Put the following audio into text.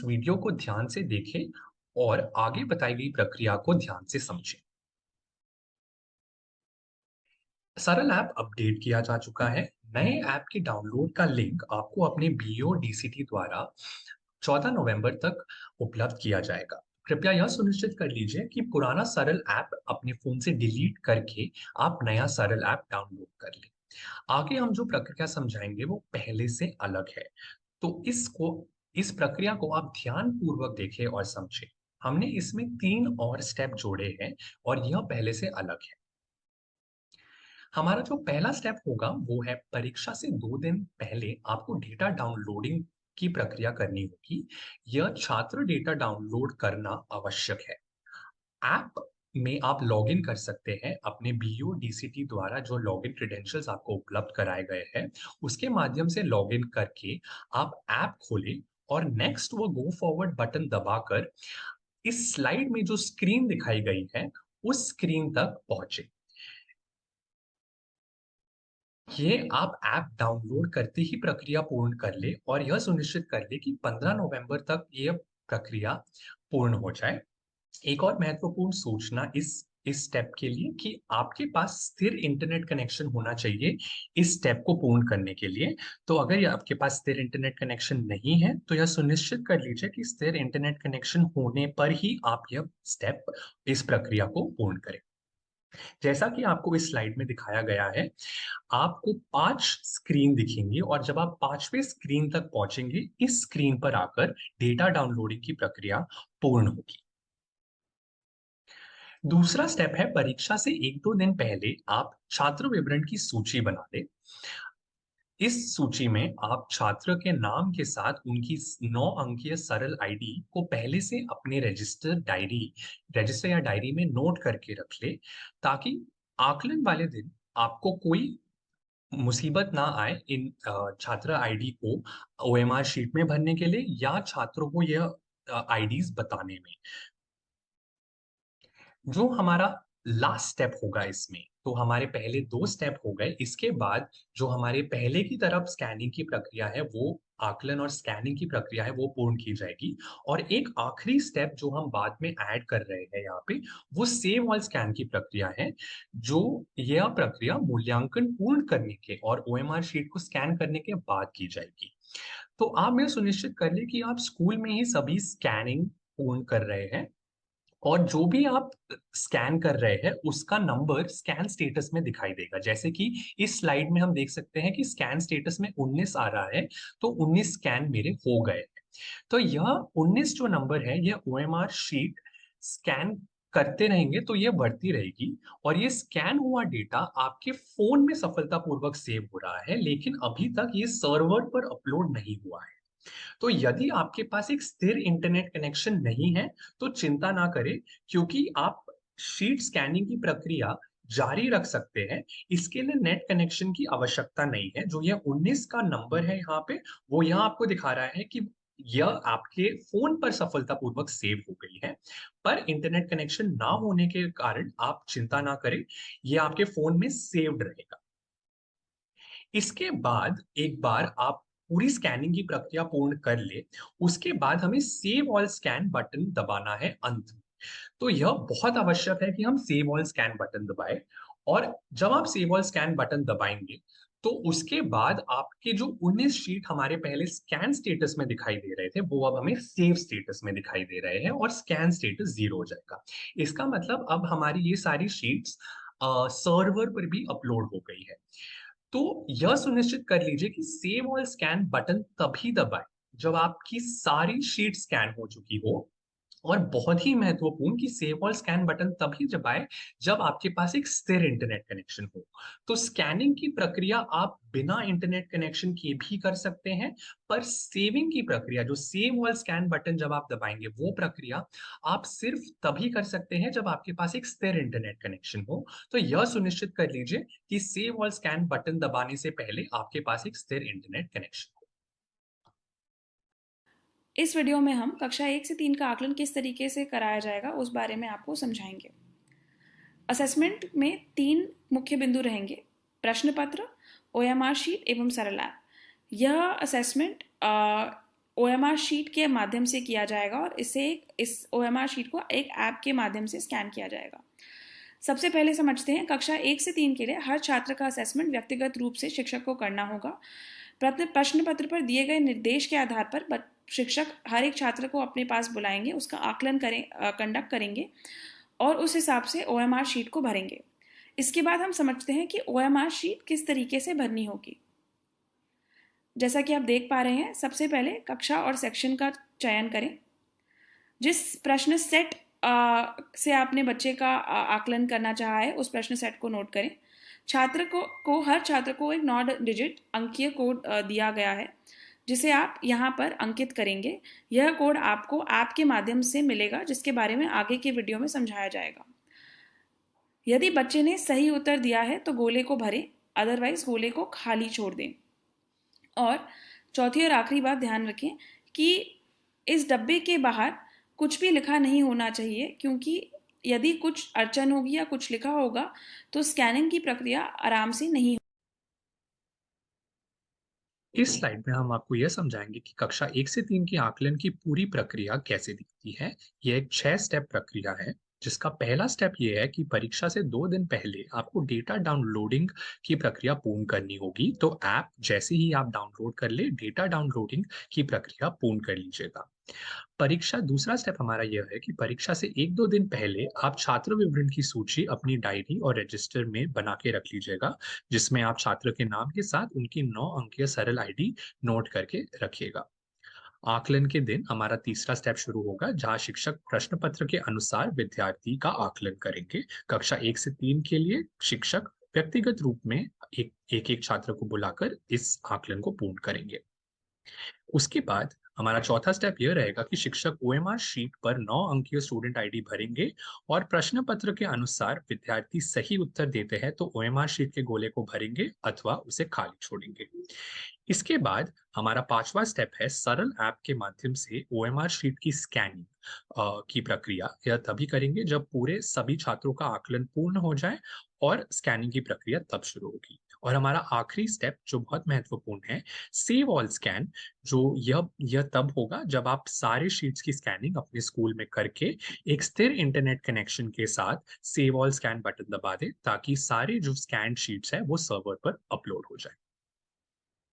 Video को ध्यान से देखें और आगे बताई गई प्रक्रिया को ध्यान से समझें। सरल ऐप अपडेट किया जा चुका है। नए ऐप के डाउनलोड का लिंक आपको अपने बीओ डीसीटी द्वारा 14 नवंबर तक उपलब्ध किया जाएगा। कृपया यह सुनिश्चित कर लीजिए कि पुराना सरल ऐप अपने फोन से डिलीट करके आप नया सरल ऐप डाउनलोड कर लें। आगे हम जो प्रक्रिया समझाएंगे वो पहले से अलग है, तो इस प्रक्रिया को आप ध्यान पूर्वक देखें और समझें। हमने इसमें 3 और स्टेप जोड़े हैं और यह पहले से अलग है। हमारा जो पहला स्टेप होगा वो है परीक्षा से 2 दिन पहले आपको डेटा डाउनलोडिंग की प्रक्रिया करनी होगी। यह छात्र डेटा डाउनलोड करना आवश्यक है। ऐप में आप लॉगिन कर सकते हैं अपने बीओ डीसीटी द्वारा जो लॉगिन क्रेडेंशियल्स आपको उपलब्ध कराए गए हैं। उसके माध्यम से लॉगिन करके आप ऐप खोलें और नेक्स्ट व गो फॉरवर्ड बटन दबाकर इस स्लाइड में जो स्क्रीन दिखाई गई है उस स्क्रीन तक पहुंचे। ये आप ऐप डाउनलोड करते ही प्रक्रिया पूर्ण कर ले और यह सुनिश्चित कर ले कि 15 नवंबर तक यह प्रक्रिया पूर्ण हो जाए। एक और महत्वपूर्ण सूचना इस स्टेप के लिए कि आपके पास स्थिर इंटरनेट कनेक्शन होना चाहिए इस स्टेप को पूर्ण करने के लिए। तो अगर ये आपके पास स्थिर इंटरनेट कनेक्शन नहीं है तो यह सुनिश्चित कर लीजिए कि स्थिर इंटरनेट कनेक्शन होने पर ही आप यह स्टेप इस प्रक्रिया को पूर्ण करें। जैसा कि आपको इस स्लाइड में दिखाया गया है, आपको 5 स्क्रीन दिखेंगी और जब आप 5वें स्क्रीन तक पहुंचेंगे, इस स्क्रीन पर आकर डेटा डाउनलोडिंग की प्रक्रिया पूर्ण होगी। दूसरा स्टेप है परीक्षा से 1-2 दिन पहले आप छात्र विवरण की सूची बना लें। इस सूची में आप छात्र के नाम के साथ उनकी 9 अंकीय सरल आईडी को पहले से अपने रजिस्टर या डायरी में नोट करके रख ले, ताकि आकलन वाले दिन आपको कोई मुसीबत ना आए इन छात्र आईडी को ओएमआर शीट में भरने के लिए या छात्रों को यह आईडीज बताने में। जो हमारा लास्ट स्टेप होगा इसमें, तो हमारे पहले 2 स्टेप हो गए। इसके बाद जो हमारे पहले की तरफ स्कैनिंग की प्रक्रिया है, वो आकलन और स्कैनिंग की प्रक्रिया है, वो पूर्ण की जाएगी। और एक आखिरी स्टेप जो हम बाद में ऐड कर रहे हैं यहाँ पे, वो सेव ऑल स्कैन की प्रक्रिया है। जो यह प्रक्रिया मूल्यांकन पूर्ण करने के और ओएमआर शीट को स्कैन करने के बाद की जाएगी। तो आप यह सुनिश्चित कर लें कि आप स्कूल में ही सभी स्कैनिंग पूर्ण कर रहे हैं और जो भी आप स्कैन कर रहे हैं उसका नंबर स्कैन स्टेटस में दिखाई देगा। जैसे कि इस स्लाइड में हम देख सकते हैं कि स्कैन स्टेटस में 19 आ रहा है, तो 19 स्कैन मेरे हो गए हैं। तो यह 19 जो नंबर है, यह ओएमआर शीट स्कैन करते रहेंगे तो यह बढ़ती रहेगी और ये स्कैन हुआ डेटा आपके फोन में सफलतापूर्वक सेव हो रहा है, लेकिन अभी तक ये सर्वर पर अपलोड नहीं हुआ है। तो यदि आपके पास एक स्थिर इंटरनेट कनेक्शन नहीं है तो चिंता ना करें, क्योंकि आप शीट स्कैनिंग की प्रक्रिया जारी रख सकते हैं। इसके लिए नेट कनेक्शन की आवश्यकता नहीं है। जो यह 19 का नंबर है यहाँ पे, वो यहाँ आपको दिखा रहा है कि यह आपके फोन पर सफलतापूर्वक सेव हो गई है। पर इंटरनेट कनेक्शन ना होने के कारण आप चिंता ना करें, यह आपके फोन में सेव्ड रहेगा। इसके बाद एक बार आप पूरी स्कैनिंग की प्रक्रिया पूर्ण कर ले, उसके बाद हमें सेव ऑल स्कैन बटन दबाना है अंत में। तो यह बहुत आवश्यक है कि हम सेव ऑल स्कैन बटन दबाएं। और जब आप सेव ऑल स्कैन बटन दबाएंगे तो उसके बाद आपके जो 19 शीट हमारे पहले स्कैन स्टेटस में दिखाई दे रहे थे, वो अब हमें सेव स्टेटस में दिखाई दे रहे हैं और स्कैन स्टेटस 0 हो जाएगा। इसका मतलब अब हमारी ये सारी शीट्स सर्वर पर भी अपलोड हो गई है। तो यह सुनिश्चित कर लीजिए कि सेव ऑल स्कैन बटन तभी दबाएं जब आपकी सारी शीट स्कैन हो चुकी हो। और बहुत ही महत्वपूर्ण कि सेव ऑल स्कैन बटन तभी दबाएं जब आपके पास एक स्थिर इंटरनेट कनेक्शन हो। तो स्कैनिंग की प्रक्रिया आप बिना इंटरनेट कनेक्शन के भी कर सकते हैं, पर सेविंग की प्रक्रिया, जो सेव ऑल स्कैन बटन जब आप दबाएंगे, वो प्रक्रिया आप सिर्फ तभी कर सकते हैं जब आपके पास एक स्थिर इंटरनेट कनेक्शन हो। तो यह सुनिश्चित कर लीजिए कि सेव ऑल स्कैन बटन दबाने से पहले आपके पास एक स्थिर इंटरनेट कनेक्शन हो। इस वीडियो में हम कक्षा 1 से 3 का आकलन किस तरीके से कराया जाएगा उस बारे में आपको समझाएंगे। असेसमेंट में 3 मुख्य बिंदु रहेंगे: प्रश्न पत्र, ओएमआर शीट एवं सरल ऐप। यह असेसमेंट ओएमआर शीट के माध्यम से किया जाएगा और इस ओएमआर शीट को एक ऐप के माध्यम से स्कैन किया जाएगा। सबसे पहले समझते हैं, कक्षा 1 से 3 के लिए हर छात्र का असेसमेंट व्यक्तिगत रूप से शिक्षक को करना होगा। प्रश्न पत्र पर दिए गए निर्देश के आधार पर शिक्षक हर एक छात्र को अपने पास बुलाएंगे, उसका आकलन कंडक्ट करेंगे और उस हिसाब से ओएमआर शीट को भरेंगे। इसके बाद हम समझते हैं कि ओएमआर शीट किस तरीके से भरनी होगी। जैसा कि आप देख पा रहे हैं, सबसे पहले कक्षा और सेक्शन का चयन करें। जिस प्रश्न सेट से आपने बच्चे का आकलन करना चाहा है, उस प्रश्न सेट को नोट करें। हर छात्र को एक 9 डिजिट अंकीय कोड दिया गया है, जिसे आप यहाँ पर अंकित करेंगे। यह कोड आपको ऐप के माध्यम से मिलेगा, जिसके बारे में आगे के वीडियो में समझाया जाएगा। यदि बच्चे ने सही उत्तर दिया है तो गोले को भरें, अदरवाइज गोले को खाली छोड़ दें। और चौथी और आखिरी बात ध्यान रखें कि इस डब्बे के बाहर कुछ भी लिखा नहीं होना चाहिए, क्योंकि यदि कुछ अड़चन होगी या कुछ लिखा होगा तो स्कैनिंग की प्रक्रिया आराम से नहीं। इस स्लाइड में हम आपको यह समझाएंगे कि कक्षा 1 से 3 की आकलन की पूरी प्रक्रिया कैसे दिखती है। यह एक 6 स्टेप प्रक्रिया है, जिसका पहला स्टेप यह है कि परीक्षा से 2 दिन पहले आपको डेटा डाउनलोडिंग की प्रक्रिया पूर्ण करनी होगी। तो ऐप जैसे ही आप डाउनलोड कर ले, डेटा डाउनलोडिंग की प्रक्रिया पूर्ण कर लीजिएगा। दूसरा स्टेप हमारा यह है कि परीक्षा से 1-2 दिन पहले आप छात्र विवरण की सूची अपनी डायरी और रजिस्टर में बना के रख लीजिएगा, जिसमें आप छात्र के नाम के साथ उनकी 9 अंकीय सरल आईडी नोट करके रखिएगा। आकलन के दिन हमारा तीसरा स्टेप शुरू होगा, जहां शिक्षक प्रश्न पत्र के अनुसार विद्यार्थी का आकलन करेंगे। कक्षा 1 से 3 के लिए शिक्षक व्यक्तिगत रूप में एक छात्र को बुलाकर इस आकलन को पूर्ण करेंगे। उसके बाद हमारा चौथा स्टेप यह रहेगा कि शिक्षक ओएमआर शीट पर 9 अंकीय स्टूडेंट आईडी भरेंगे और प्रश्न पत्र के अनुसार विद्यार्थी सही उत्तर देते हैं तो ओएमआर शीट के गोले को भरेंगे अथवा उसे खाली छोड़ेंगे। इसके बाद हमारा पांचवा स्टेप है सरल ऐप के माध्यम से ओएमआर शीट की स्कैनिंग की प्रक्रिया। यह तभी करेंगे जब पूरे सभी छात्रों का आकलन पूर्ण हो जाए और स्कैनिंग की प्रक्रिया तब शुरू होगी। और हमारा आखिरी स्टेप जो बहुत महत्वपूर्ण है, सेव ऑल स्कैन, जो यह तब होगा जब आप सारे शीट्स की स्कैनिंग अपने स्कूल में करके एक स्थिर इंटरनेट कनेक्शन के साथ सेव ऑल स्कैन बटन दबा दें, ताकि सारे जो स्कैन शीट्स हैं वो सर्वर पर अपलोड हो जाए।